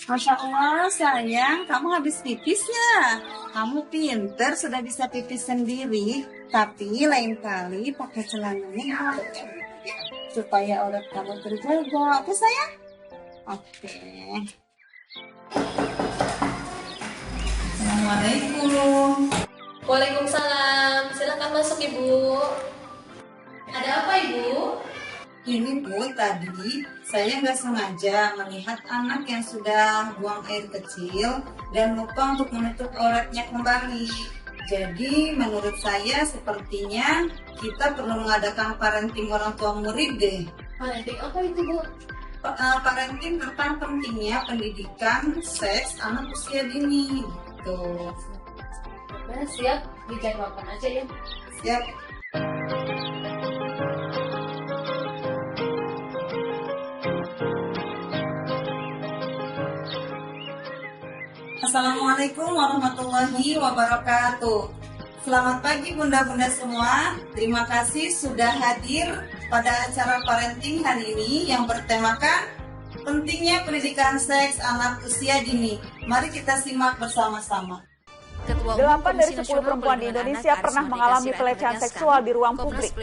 Masya Allah, sayang, kamu habis pipis ya? Kamu pinter, sudah bisa pipis sendiri. Tapi lain kali pakai celananya supaya aurat kamu terjaga. Oke, sayang? Oke. Assalamualaikum. Waalaikumsalam, silakan masuk Ibu. Ada apa Ibu? Ini Bu, tadi saya nggak sengaja melihat anak yang sudah buang air kecil dan lupa untuk menutup auratnya kembali. Jadi menurut saya sepertinya kita perlu mengadakan parenting orang tua murid deh. Parenting apa itu Bu? Parenting tentang pentingnya pendidikan seks anak usia dini. Gitu. Nah, siap, dijawabkan aja ya. Siap. Assalamualaikum warahmatullahi wabarakatuh. Selamat pagi bunda-bunda semua. Terima kasih sudah hadir pada acara parenting hari ini yang bertemakan pentingnya pendidikan seks anak usia dini. Mari kita simak bersama-sama. 8 dari 10 perempuan di Indonesia pernah mengalami pelecehan seksual di ruang publik.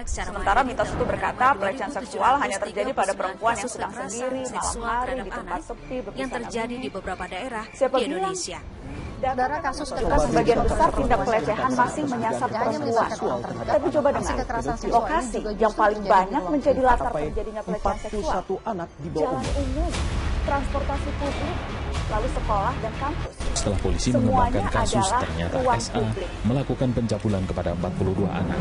Sementara mitos itu berkata pelecehan seksual hanya terjadi pada perempuan yang sedang sendiri, malam hari, di tempat sepi, yang terjadi di beberapa daerah di Indonesia. Saudara, kasus sebagian besar tindak pelecehan masih menyasar perempuan. Tapi coba dengar, lokasi yang paling banyak menjadi latar terjadinya pelecehan seksual, jalan umum, transportasi publik, lalu sekolah dan kampus. Setelah polisi mengembangkan kasus, ternyata SA melakukan pencabulan kepada 42 anak.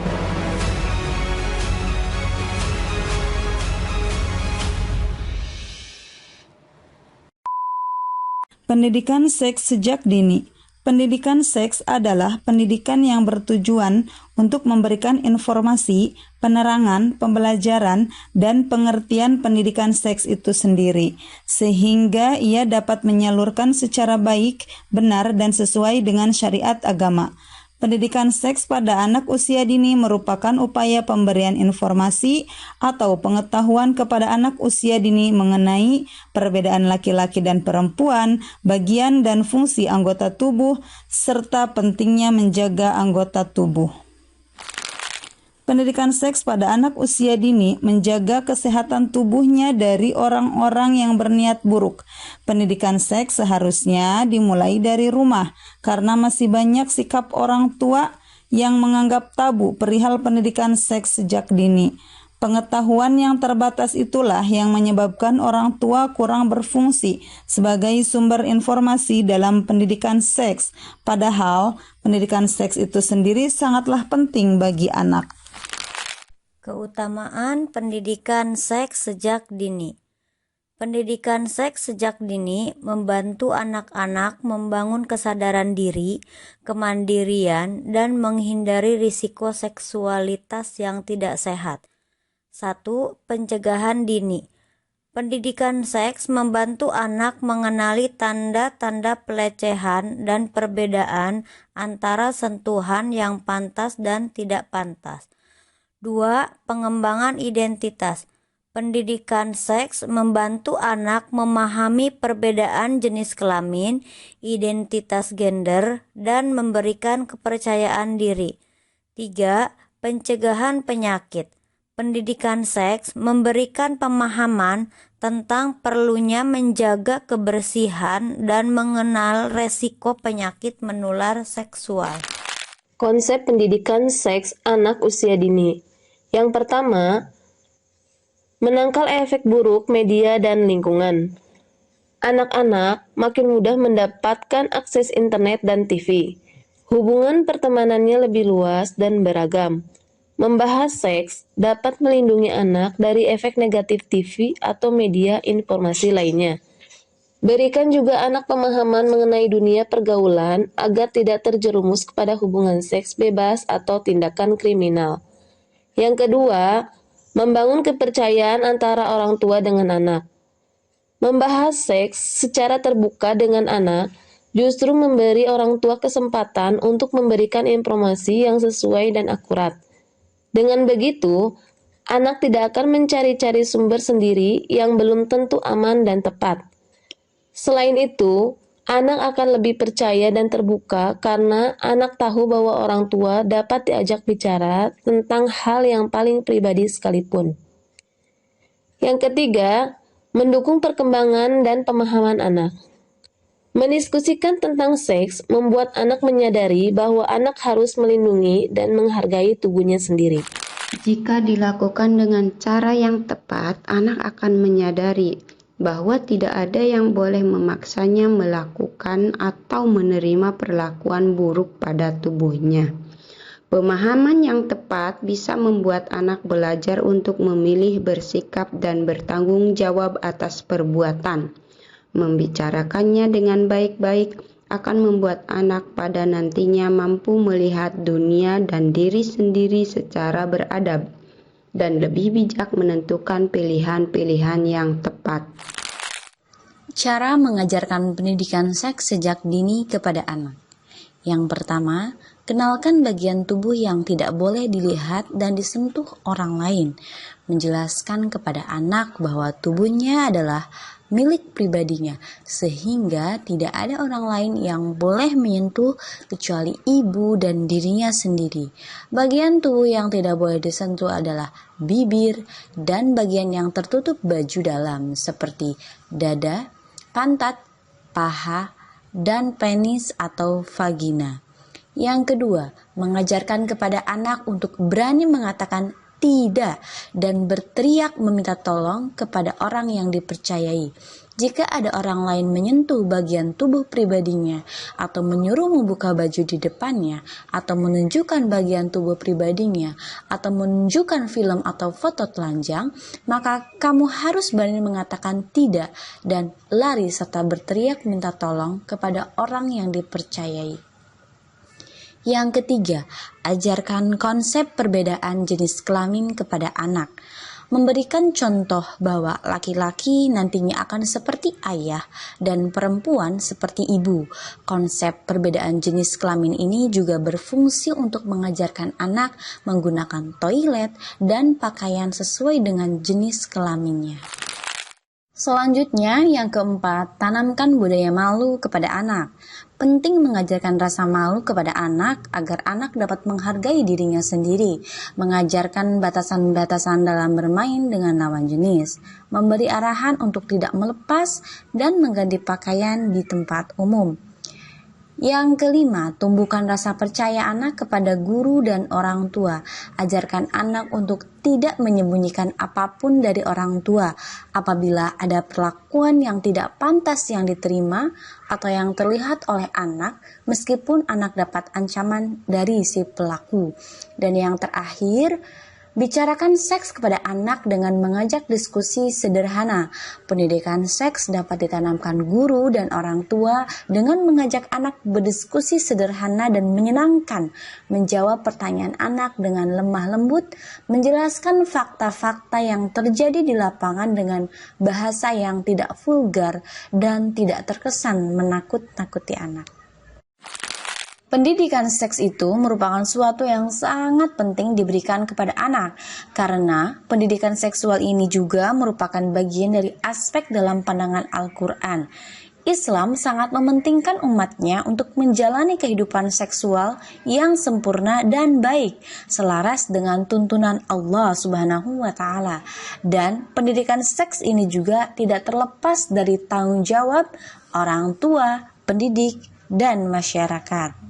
Pendidikan seks sejak dini. Pendidikan seks adalah pendidikan yang bertujuan untuk memberikan informasi, penerangan, pembelajaran, dan pengertian pendidikan seks itu sendiri, sehingga ia dapat menyalurkan secara baik, benar, dan sesuai dengan syariat agama. Pendidikan seks pada anak usia dini merupakan upaya pemberian informasi atau pengetahuan kepada anak usia dini mengenai perbedaan laki-laki dan perempuan, bagian dan fungsi anggota tubuh, serta pentingnya menjaga anggota tubuh. Pendidikan seks pada anak usia dini menjaga kesehatan tubuhnya dari orang-orang yang berniat buruk. Pendidikan seks seharusnya dimulai dari rumah, karena masih banyak sikap orang tua yang menganggap tabu perihal pendidikan seks sejak dini. Pengetahuan yang terbatas itulah yang menyebabkan orang tua kurang berfungsi sebagai sumber informasi dalam pendidikan seks, padahal pendidikan seks itu sendiri sangatlah penting bagi anak. Keutamaan pendidikan seks sejak dini. Pendidikan seks sejak dini membantu anak-anak membangun kesadaran diri, kemandirian, dan menghindari risiko seksualitas yang tidak sehat. 1. Pencegahan dini. Pendidikan seks membantu anak mengenali tanda-tanda pelecehan dan perbedaan antara sentuhan yang pantas dan tidak pantas. 2. Pengembangan identitas. Pendidikan seks membantu anak memahami perbedaan jenis kelamin, identitas gender, dan memberikan kepercayaan diri. 3. Pencegahan penyakit. Pendidikan seks memberikan pemahaman tentang perlunya menjaga kebersihan dan mengenal resiko penyakit menular seksual. Konsep pendidikan seks anak usia dini. Yang pertama, menangkal efek buruk media dan lingkungan. Anak-anak makin mudah mendapatkan akses internet dan TV. Hubungan pertemanannya lebih luas dan beragam. Membahas seks dapat melindungi anak dari efek negatif TV atau media informasi lainnya. Berikan juga anak pemahaman mengenai dunia pergaulan agar tidak terjerumus kepada hubungan seks bebas atau tindakan kriminal. Yang kedua, membangun kepercayaan antara orang tua dengan anak. Membahas seks secara terbuka dengan anak justru memberi orang tua kesempatan untuk memberikan informasi yang sesuai dan akurat. Dengan begitu, anak tidak akan mencari-cari sumber sendiri yang belum tentu aman dan tepat. Selain itu, anak akan lebih percaya dan terbuka karena anak tahu bahwa orang tua dapat diajak bicara tentang hal yang paling pribadi sekalipun. Yang ketiga, mendukung perkembangan dan pemahaman anak. Mendiskusikan tentang seks membuat anak menyadari bahwa anak harus melindungi dan menghargai tubuhnya sendiri. Jika dilakukan dengan cara yang tepat, anak akan menyadari bahwa tidak ada yang boleh memaksanya melakukan atau menerima perlakuan buruk pada tubuhnya. Pemahaman yang tepat bisa membuat anak belajar untuk memilih, bersikap, dan bertanggung jawab atas perbuatan. Membicarakannya dengan baik-baik akan membuat anak pada nantinya mampu melihat dunia dan diri sendiri secara beradab dan lebih bijak menentukan pilihan-pilihan yang tepat. Cara mengajarkan pendidikan seks sejak dini kepada anak. Yang pertama, kenalkan bagian tubuh yang tidak boleh dilihat dan disentuh orang lain. Menjelaskan kepada anak bahwa tubuhnya adalah milik pribadinya, sehingga tidak ada orang lain yang boleh menyentuh kecuali ibu dan dirinya sendiri. Bagian tubuh yang tidak boleh disentuh adalah bibir dan bagian yang tertutup baju dalam seperti dada, pantat, paha, dan penis atau vagina. Yang kedua, mengajarkan kepada anak untuk berani mengatakan tidak dan berteriak meminta tolong kepada orang yang dipercayai. Jika ada orang lain menyentuh bagian tubuh pribadinya atau menyuruh membuka baju di depannya atau menunjukkan bagian tubuh pribadinya atau menunjukkan film atau foto telanjang, maka kamu harus berani mengatakan tidak dan lari serta berteriak minta tolong kepada orang yang dipercayai. Yang ketiga, ajarkan konsep perbedaan jenis kelamin kepada anak. Memberikan contoh bahwa laki-laki nantinya akan seperti ayah dan perempuan seperti ibu. Konsep perbedaan jenis kelamin ini juga berfungsi untuk mengajarkan anak menggunakan toilet dan pakaian sesuai dengan jenis kelaminnya. Selanjutnya, yang keempat, tanamkan budaya malu kepada anak. Penting mengajarkan rasa malu kepada anak agar anak dapat menghargai dirinya sendiri, mengajarkan batasan-batasan dalam bermain dengan lawan jenis, memberi arahan untuk tidak melepas dan mengganti pakaian di tempat umum. Yang kelima, tumbuhkan rasa percaya anak kepada guru dan orang tua. Ajarkan anak untuk tidak menyembunyikan apapun dari orang tua apabila ada perlakuan yang tidak pantas yang diterima atau yang terlihat oleh anak, meskipun anak dapat ancaman dari si pelaku. Dan yang terakhir, bicarakan seks kepada anak dengan mengajak diskusi sederhana. Pendidikan seks dapat ditanamkan guru dan orang tua dengan mengajak anak berdiskusi sederhana dan menyenangkan, menjawab pertanyaan anak dengan lemah lembut, menjelaskan fakta-fakta yang terjadi di lapangan dengan bahasa yang tidak vulgar dan tidak terkesan menakut-nakuti anak. Pendidikan seks itu merupakan suatu yang sangat penting diberikan kepada anak, karena pendidikan seksual ini juga merupakan bagian dari aspek dalam pandangan Al-Quran. Islam sangat mementingkan umatnya untuk menjalani kehidupan seksual yang sempurna dan baik, selaras dengan tuntunan Allah Subhanahu wa Ta'ala. Dan pendidikan seks ini juga tidak terlepas dari tanggung jawab orang tua, pendidik, dan masyarakat.